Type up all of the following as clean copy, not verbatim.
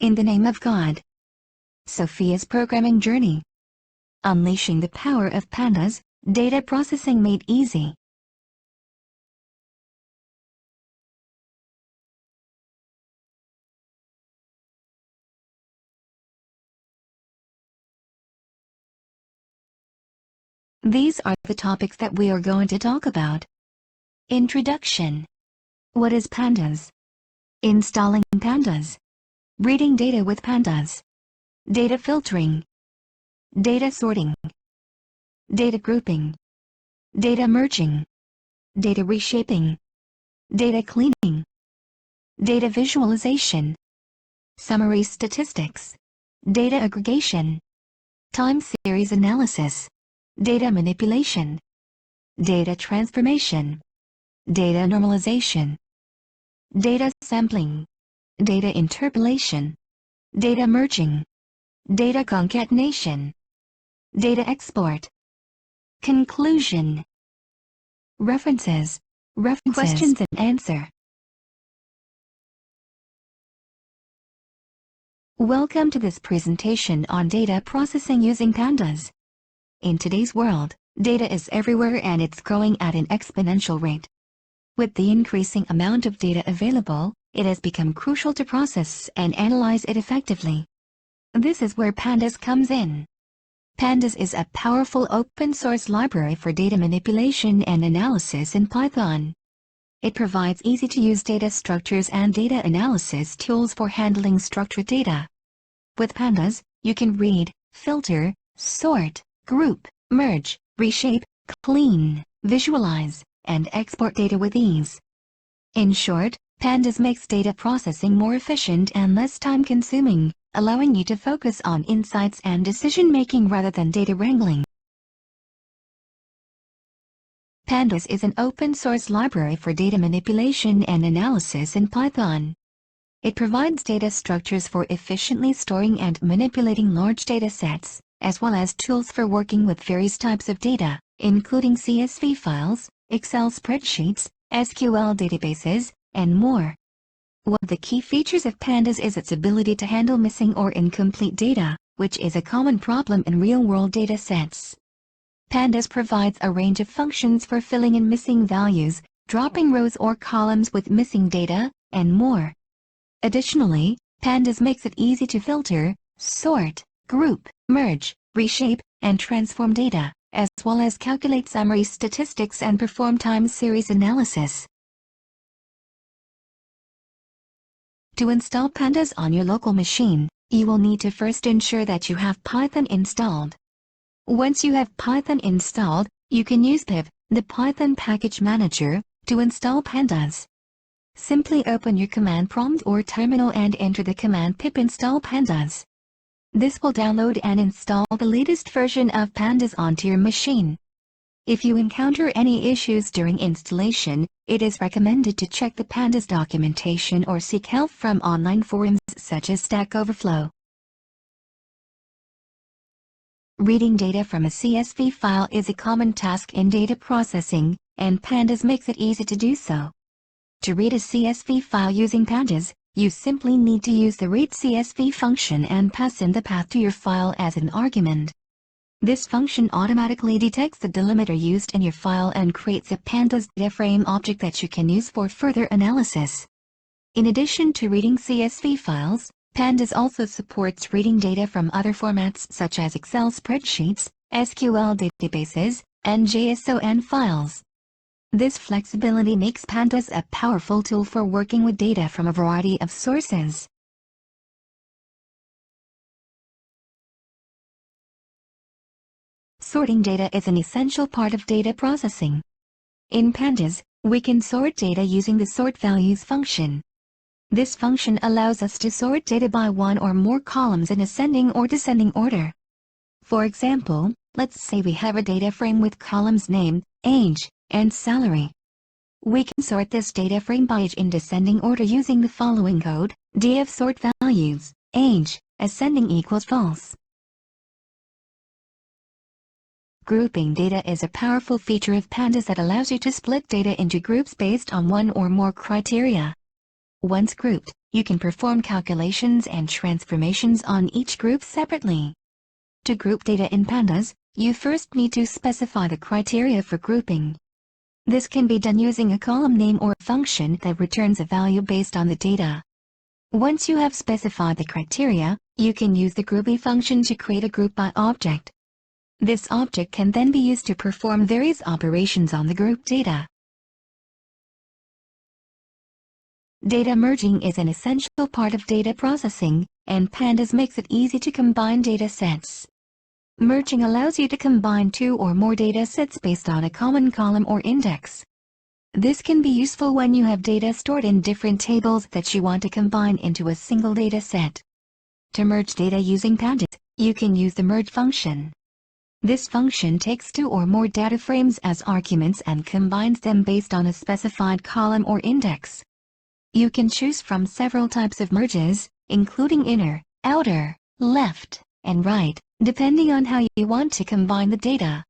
In the name of God. Sophia's Programming Journey. Unleashing the power of pandas, data processing made easy. These are the topics that we are going to talk about. Introduction. What is pandas? Installing pandas. Reading data with pandas. Data filtering. Data sorting. Data grouping. Data merging. Data reshaping. Data cleaning. Data visualization. Summary statistics. Data aggregation. Time series analysis. Data manipulation. Data transformation. Data normalization. Data sampling. Data interpolation. Data merging. Data concatenation. Data export. Conclusion. References. Questions and answer. Welcome to this presentation on data processing using pandas. In today's world, data is everywhere and it's growing at an exponential rate. With the increasing amount of data available, it has become crucial to process and analyze it effectively. This is where Pandas comes in. Pandas is a powerful open-source library for data manipulation and analysis in Python. It provides easy-to-use data structures and data analysis tools for handling structured data. With Pandas, you can read, filter, sort, group, merge, reshape, clean, visualize, and export data with ease. In short, Pandas makes data processing more efficient and less time-consuming, allowing you to focus on insights and decision-making rather than data wrangling. Pandas is an open-source library for data manipulation and analysis in Python. It provides data structures for efficiently storing and manipulating large data sets, as well as tools for working with various types of data, including CSV files, Excel spreadsheets, SQL databases, and more. One of the key features of Pandas is its ability to handle missing or incomplete data, which is a common problem in real-world data sets. Pandas provides a range of functions for filling in missing values, dropping rows or columns with missing data, and more. Additionally, Pandas makes it easy to filter, sort, group, merge, reshape, and transform data, as well as calculate summary statistics and perform time series analysis. To install Pandas on your local machine, you will need to first ensure that you have Python installed. Once you have Python installed, you can use pip, the Python package manager, to install Pandas. Simply open your command prompt or terminal and enter the command pip install pandas. This will download and install the latest version of Pandas onto your machine. If you encounter any issues during installation, it is recommended to check the Pandas documentation or seek help from online forums such as Stack Overflow. Reading data from a CSV file is a common task in data processing, and Pandas makes it easy to do so. To read a CSV file using Pandas, you simply need to use the readCSV function and pass in the path to your file as an argument. This function automatically detects the delimiter used in your file and creates a Pandas data frame object that you can use for further analysis. In addition to reading CSV files, Pandas also supports reading data from other formats such as Excel spreadsheets, SQL databases, and JSON files. This flexibility makes Pandas a powerful tool for working with data from a variety of sources. Sorting data is an essential part of data processing. In Pandas, we can sort data using the sort values function. This function allows us to sort data by one or more columns in ascending or descending order. For example, let's say we have a data frame with columns name, age, and salary. We can sort this data frame by age in descending order using the following code: df sort values, age, ascending equals false. Grouping data is a powerful feature of Pandas that allows you to split data into groups based on one or more criteria. Once grouped, you can perform calculations and transformations on each group separately. To group data in Pandas, you first need to specify the criteria for grouping. This can be done using a column name or function that returns a value based on the data. Once you have specified the criteria, you can use the groupby function to create a group by object. This object can then be used to perform various operations on the group data. Data merging is an essential part of data processing, and Pandas makes it easy to combine data sets. Merging allows you to combine two or more data sets based on a common column or index. This can be useful when you have data stored in different tables that you want to combine into a single data set. To merge data using Pandas, you can use the merge function. This function takes two or more data frames as arguments and combines them based on a specified column or index. You can choose from several types of merges, including inner, outer, left, and right, depending on how you want to combine the data.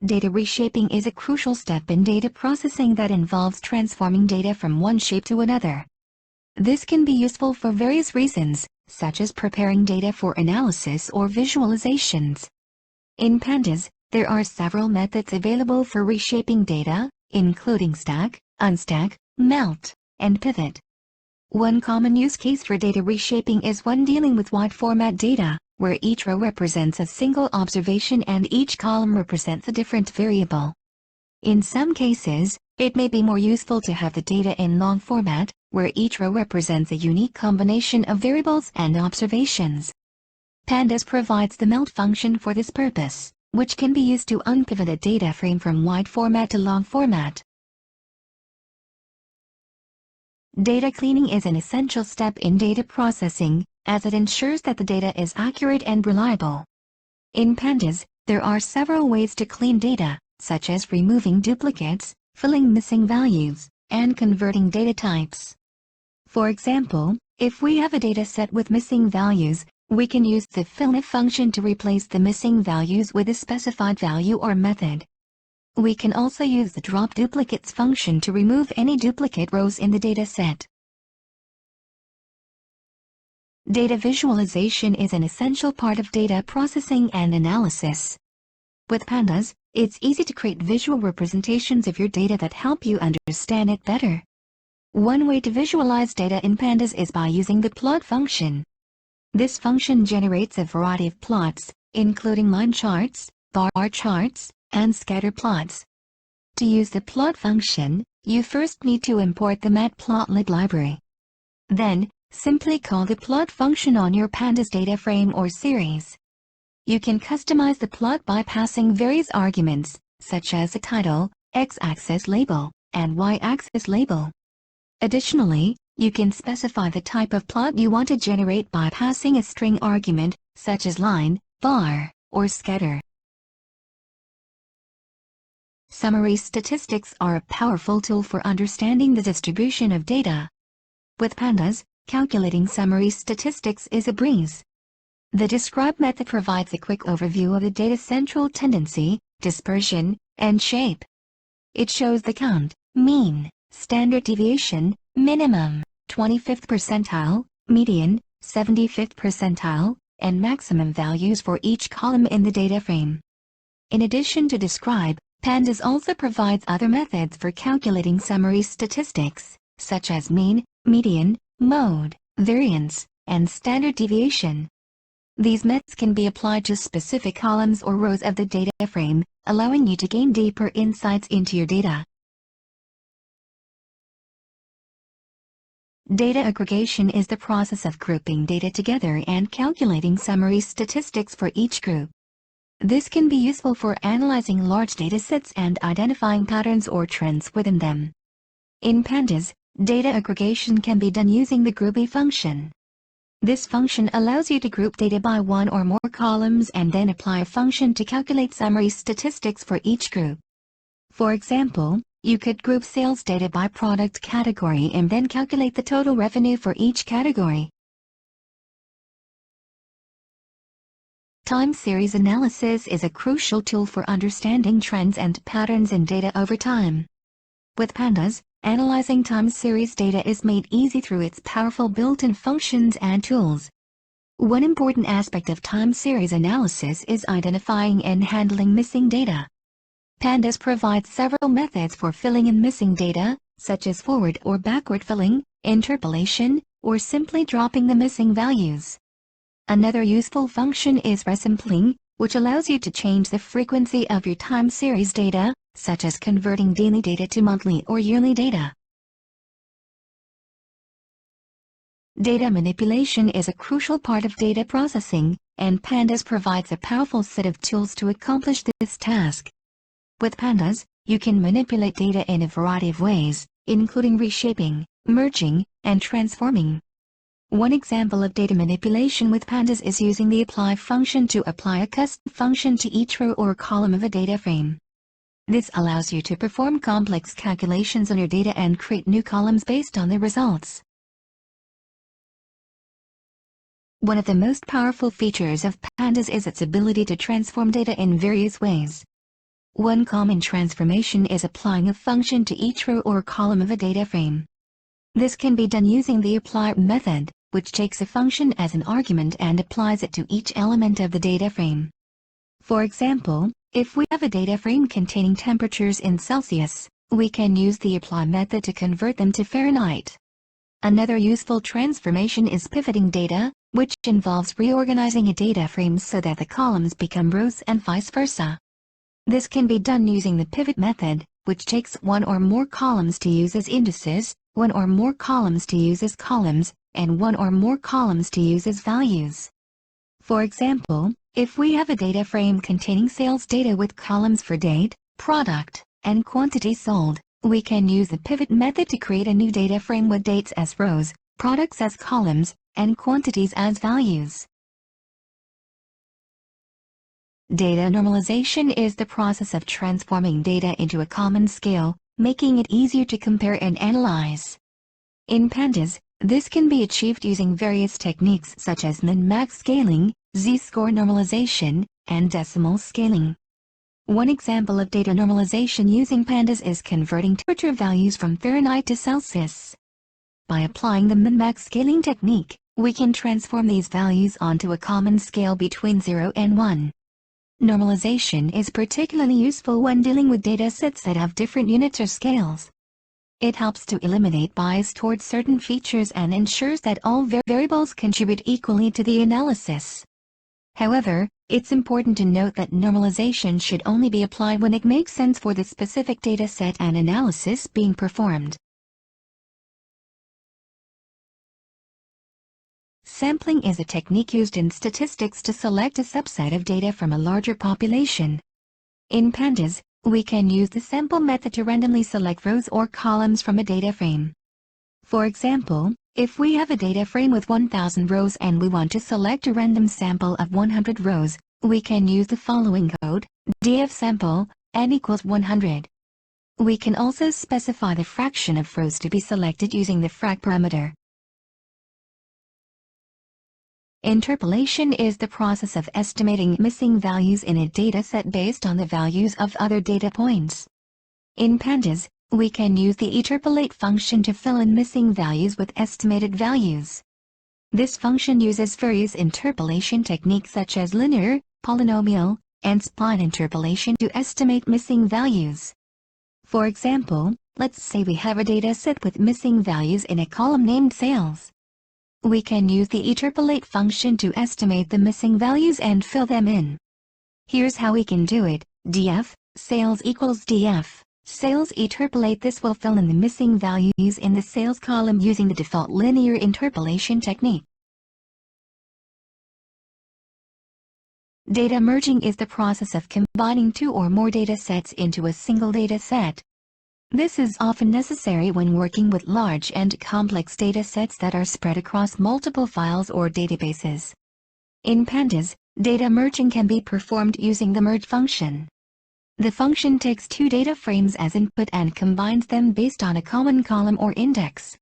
Data reshaping is a crucial step in data processing that involves transforming data from one shape to another. This can be useful for various reasons, such as preparing data for analysis or visualizations. In Pandas, there are several methods available for reshaping data, including stack, unstack, melt, and pivot. One common use case for data reshaping is when dealing with wide format data, where each row represents a single observation and each column represents a different variable. In some cases, it may be more useful to have the data in long format, where each row represents a unique combination of variables and observations. Pandas provides the melt function for this purpose, which can be used to unpivot a data frame from wide format to long format. Data cleaning is an essential step in data processing, as it ensures that the data is accurate and reliable. In Pandas, there are several ways to clean data, such as removing duplicates, filling missing values, and converting data types. For example, if we have a data set with missing values, we can use the fillIf function to replace the missing values with a specified value or method. We can also use the drop duplicates function to remove any duplicate rows in the data set. Data visualization is an essential part of data processing and analysis. With Pandas, it's easy to create visual representations of your data that help you understand it better. One way to visualize data in Pandas is by using the plot function. This function generates a variety of plots, including line charts, bar charts, and scatter plots. To use the plot function, you first need to import the matplotlib library. Then, simply call the plot function on your Pandas data frame or series. You can customize the plot by passing various arguments, such as a title, x-axis label, and y-axis label. Additionally, you can specify the type of plot you want to generate by passing a string argument, such as line, bar, or scatter. Summary statistics are a powerful tool for understanding the distribution of data. With Pandas, calculating summary statistics is a breeze. The describe method provides a quick overview of the data's central tendency, dispersion, and shape. It shows the count, mean, standard deviation, minimum, 25th percentile, median, 75th percentile, and maximum values for each column in the data frame. In addition to describe, Pandas also provides other methods for calculating summary statistics, such as mean, median, mode, variance, and standard deviation. These methods can be applied to specific columns or rows of the data frame, allowing you to gain deeper insights into your data. Data aggregation is the process of grouping data together and calculating summary statistics for each group. This can be useful for analyzing large datasets and identifying patterns or trends within them. In Pandas, data aggregation can be done using the groupby function. This function allows you to group data by one or more columns and then apply a function to calculate summary statistics for each group. For example, you could group sales data by product category and then calculate the total revenue for each category. Time series analysis is a crucial tool for understanding trends and patterns in data over time. With Pandas, Analyzing time series data is made easy through its powerful built-in functions and tools. One important aspect of time series analysis is identifying and handling missing data. Pandas provides several methods for filling in missing data, such as forward or backward filling, interpolation, or simply dropping the missing values. Another useful function is resampling, which allows you to change the frequency of your time series data, such as converting daily data to monthly or yearly data. Data manipulation is a crucial part of data processing, and Pandas provides a powerful set of tools to accomplish this task. With Pandas, you can manipulate data in a variety of ways, including reshaping, merging, and transforming. One example of data manipulation with Pandas is using the apply function to apply a custom function to each row or column of a data frame. This allows you to perform complex calculations on your data and create new columns based on the results. One of the most powerful features of Pandas is its ability to transform data in various ways. One common transformation is applying a function to each row or column of a data frame. This can be done using the apply method, which takes a function as an argument and applies it to each element of the data frame. For example, if we have a data frame containing temperatures in Celsius, we can use the apply method to convert them to Fahrenheit. Another useful transformation is pivoting data, which involves reorganizing a data frame so that the columns become rows and vice versa. This can be done using the pivot method, which takes one or more columns to use as indices, one or more columns to use as columns, and one or more columns to use as values. For example, if we have a data frame containing sales data with columns for date, product, and quantity sold, we can use the pivot method to create a new data frame with dates as rows, products as columns, and quantities as values. Data normalization is the process of transforming data into a common scale, making it easier to compare and analyze. In Pandas, this can be achieved using various techniques such as min-max scaling, z-score normalization, and decimal scaling. One example of data normalization using Pandas is converting temperature values from Fahrenheit to Celsius. By applying the min-max scaling technique, we can transform these values onto a common scale between 0 and 1. Normalization is particularly useful when dealing with data sets that have different units or scales. It helps to eliminate bias towards certain features and ensures that all variables contribute equally to the analysis. However, it's important to note that normalization should only be applied when it makes sense for the specific data set and analysis being performed. Sampling is a technique used in statistics to select a subset of data from a larger population. In Pandas, we can use the sample method to randomly select rows or columns from a data frame. For example, if we have a data frame with 1000 rows and we want to select a random sample of 100 rows, we can use the following code, dfsample, n equals 100. We can also specify the fraction of rows to be selected using the frac parameter. Interpolation is the process of estimating missing values in a dataset based on the values of other data points. In Pandas, we can use the interpolate function to fill in missing values with estimated values. This function uses various interpolation techniques such as linear, polynomial, and spline interpolation to estimate missing values. For example, let's say we have a data set with missing values in a column named sales. We can use the interpolate function to estimate the missing values and fill them in. Here's how we can do it. df sales equals df sales interpolate. This will fill in the missing values in the sales column using the default linear interpolation technique. Data merging is the process of combining two or more data sets into a single data set. This is often necessary when working with large and complex data sets that are spread across multiple files or databases. In Pandas, data merging can be performed using the merge function. The function takes two data frames as input and combines them based on a common column or index.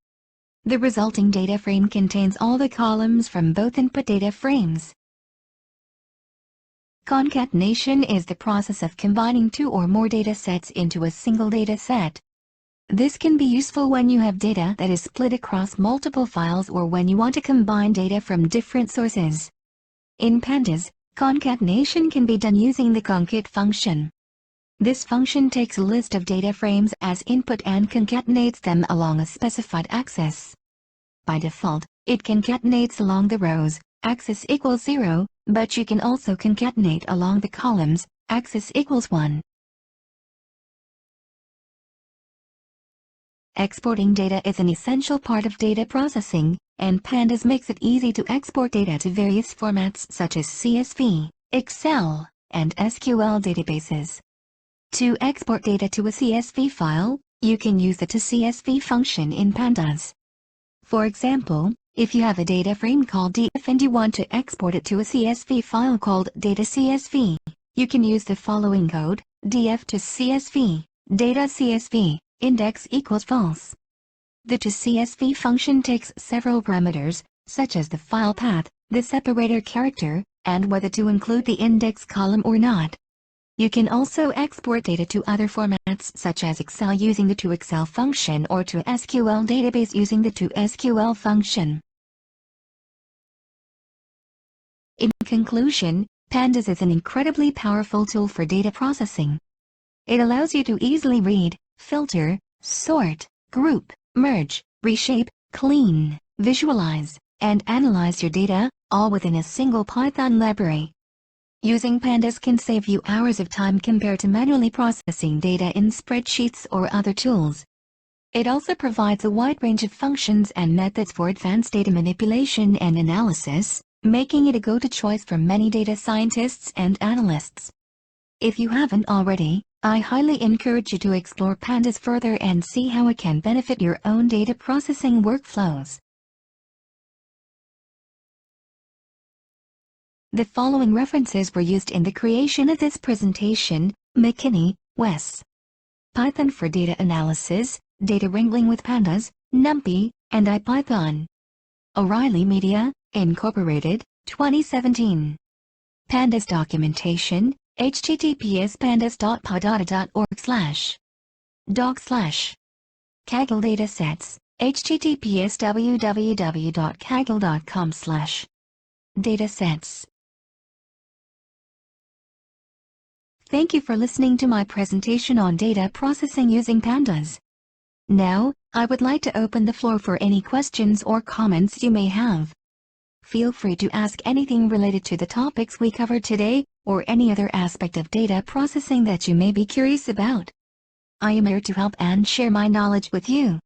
The resulting data frame contains all the columns from both input data frames. Concatenation is the process of combining two or more data sets into a single data set. This can be useful when you have data that is split across multiple files or when you want to combine data from different sources. In Pandas, concatenation can be done using the concat function. This function takes a list of data frames as input and concatenates them along a specified axis. By default, it concatenates along the rows, axis equals 0, but you can also concatenate along the columns, axis equals 1. Exporting data is an essential part of data processing, and Pandas makes it easy to export data to various formats such as CSV, Excel, and SQL databases. To export data to a CSV file, you can use the toCSV function in Pandas. For example, if you have a data frame called df and you want to export it to a CSV file called data.csv, you can use the following code: df to CSV, data CSV, index equals false. The toCSV function takes several parameters, such as the file path, the separator character, and whether to include the index column or not. You can also export data to other formats such as Excel using the toExcel function or to SQL database using the toSQL function. In conclusion, Pandas is an incredibly powerful tool for data processing. It allows you to easily read, filter, sort, group, merge, reshape, clean, visualize, and analyze your data, all within a single Python library. Using Pandas can save you hours of time compared to manually processing data in spreadsheets or other tools. It also provides a wide range of functions and methods for advanced data manipulation and analysis, making it a go-to choice for many data scientists and analysts. If you haven't already, I highly encourage you to explore Pandas further and see how it can benefit your own data processing workflows. The following references were used in the creation of this presentation: McKinney, Wes. Python for Data Analysis, Data Wrangling with Pandas, NumPy, and IPython. O'Reilly Media, Incorporated, 2017. Pandas documentation, https://pandas.pydata.org/doc/. Kaggle datasets, https://www.kaggle.com/datasets. Thank you for listening to my presentation on data processing using Pandas. Now, I would like to open the floor for any questions or comments you may have. Feel free to ask anything related to the topics we covered today, or any other aspect of data processing that you may be curious about. I am here to help and share my knowledge with you.